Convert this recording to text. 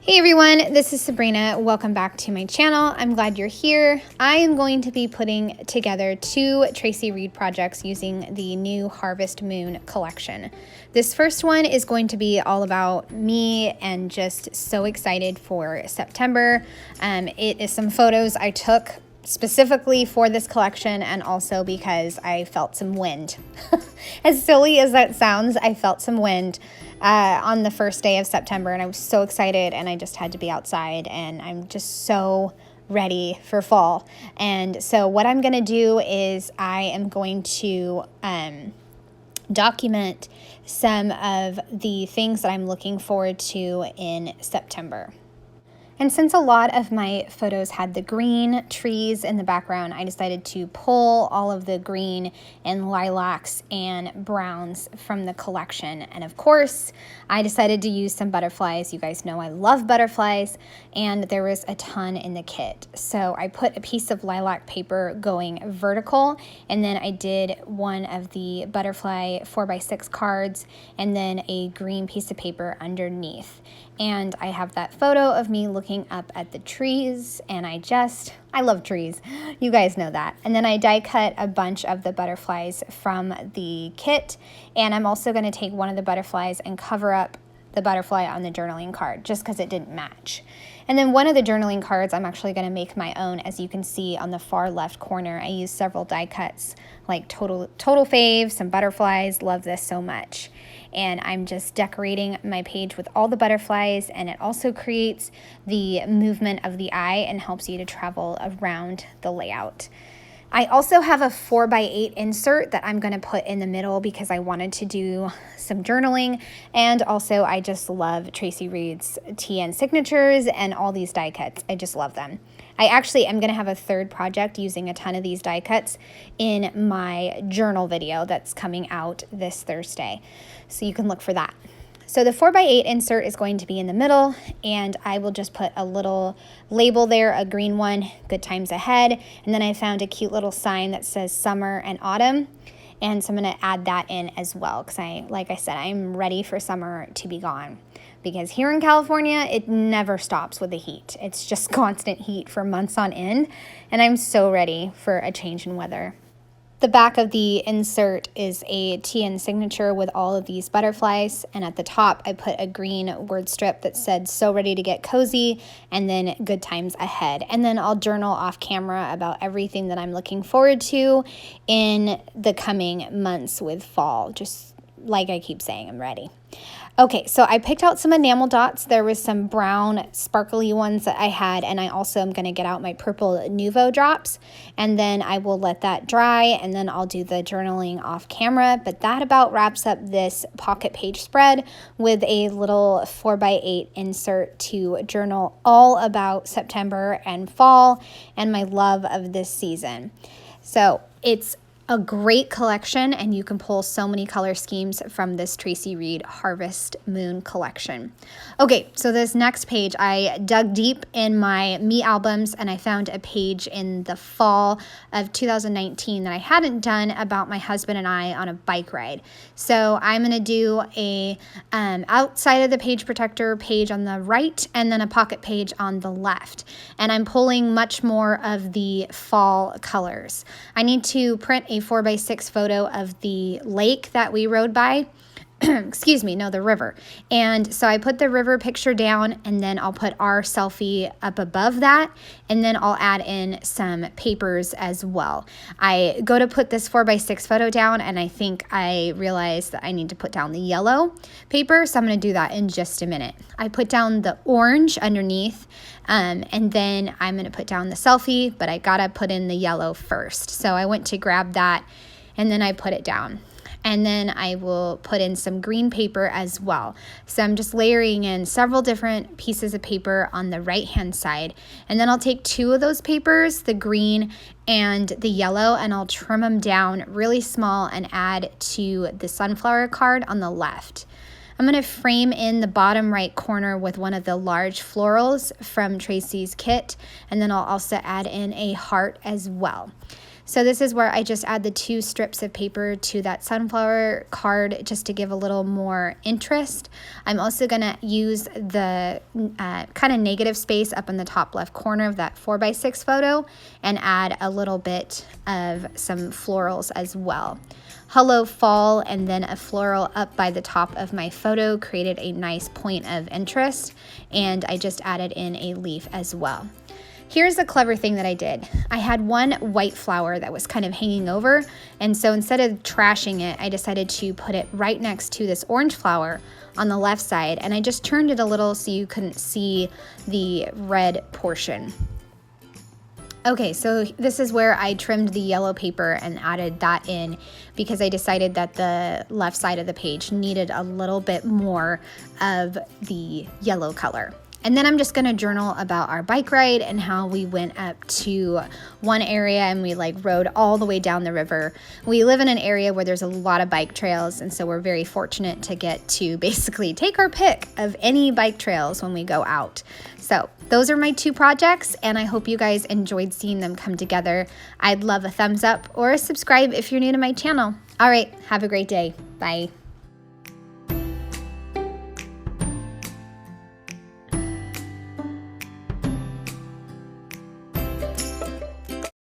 Hey everyone, this is Sabrina. Welcome back to my channel. I'm glad you're here. I am going to be putting together two Traci Reed projects using the new Harvest Moon collection. This first one is going to be all about me and just so excited for September. It is some photos I took specifically for this collection and also because I felt some wind. As silly as that sounds, I felt some wind on the first day of September and I was so excited and I just had to be outside and I'm just so ready for fall. And so what I'm going to do is I am going to document some of the things that I'm looking forward to in September. And since a lot of my photos had the green trees in the background, I decided to pull all of the green and lilacs and browns from the collection. And of course, I decided to use some butterflies. You guys know I love butterflies, and there was a ton in the kit. So I put a piece of lilac paper going vertical, and then I did one of the butterfly 4x6 cards, and then a green piece of paper underneath. And I have that photo of me looking up at the trees, and I love trees. You guys know that. And then I die cut a bunch of the butterflies from the kit, and I'm also going to take one of the butterflies and cover up the butterfly on the journaling card just because it didn't match. And then one of the journaling cards I'm actually going to make my own. As you can see on the far left corner, I used several die cuts like total fave, some butterflies. Love this so much. And I'm just decorating my page with all the butterflies, and it also creates the movement of the eye and helps you to travel around the layout. I also have a 4x8 insert that I'm going to put in the middle because I wanted to do some journaling, and also I just love Traci Reed's TN signatures and all these die cuts. I just love them. I actually am going to have a third project using a ton of these die cuts in my journal video that's coming out this Thursday, so you can look for that. So the 4x8 insert is going to be in the middle, and I will just put a little label there, a green one, good times ahead. And then I found a cute little sign that says summer and autumn. And so I'm going to add that in as well because like I said, I'm ready for summer to be gone. Because here in California, it never stops with the heat. It's just constant heat for months on end. And I'm so ready for a change in weather. The back of the insert is a TN signature with all of these butterflies, and at the top I put a green word strip that said so ready to get cozy, and then good times ahead. And then I'll journal off camera about everything that I'm looking forward to in the coming months with fall. Just like I keep saying, I'm ready. Okay, so I picked out some enamel dots. There was some brown sparkly ones that I had, and I also am going to get out my purple Nuvo drops, and then I will let that dry, and then I'll do the journaling off camera. But that about wraps up this pocket page spread with a little 4x8 insert to journal all about September and fall and my love of this season. So it's a great collection, and you can pull so many color schemes from this Traci Reed Harvest Moon collection. Okay, so this next page, I dug deep in my me albums and I found a page in the fall of 2019 that I hadn't done about my husband and I on a bike ride. So I'm going to do a outside of the page protector page on the right and then a pocket page on the left. And I'm pulling much more of the fall colors. I need to print a 4x6 photo of the lake that we rode by. Excuse me, no, the river. And so I put the river picture down, and then I'll put our selfie up above that, and then I'll add in some papers as well. I go to put this 4x6 photo down, and I think I realized that I need to put down the yellow paper, so I'm going to do that in just a minute. I put down the orange underneath, and then I'm going to put down the selfie, but I got to put in the yellow first. So I went to grab that, and then I put it down. And then I will put in some green paper as well. So I'm just layering in several different pieces of paper on the right-hand side. And then I'll take two of those papers, the green and the yellow, and I'll trim them down really small and add to the sunflower card on the left. I'm going to frame in the bottom right corner with one of the large florals from Traci's kit, and then I'll also add in a heart as well. So this is where I just add the 2 strips of paper to that sunflower card just to give a little more interest. I'm also gonna use the kind of negative space up in the top left corner of that 4x6 photo and add a little bit of some florals as well. Hello Fall and then a floral up by the top of my photo created a nice point of interest, and I just added in a leaf as well. Here's a clever thing that I did. I had one white flower that was kind of hanging over, and so instead of trashing it, I decided to put it right next to this orange flower on the left side, and I just turned it a little so you couldn't see the red portion. Okay, so this is where I trimmed the yellow paper and added that in because I decided that the left side of the page needed a little bit more of the yellow color. And then I'm just gonna journal about our bike ride and how we went up to one area and we like rode all the way down the river. We live in an area where there's a lot of bike trails, and so we're very fortunate to get to basically take our pick of any bike trails when we go out. So those are my 2 projects, and I hope you guys enjoyed seeing them come together. I'd love a thumbs up or a subscribe if you're new to my channel. All right, have a great day. Bye.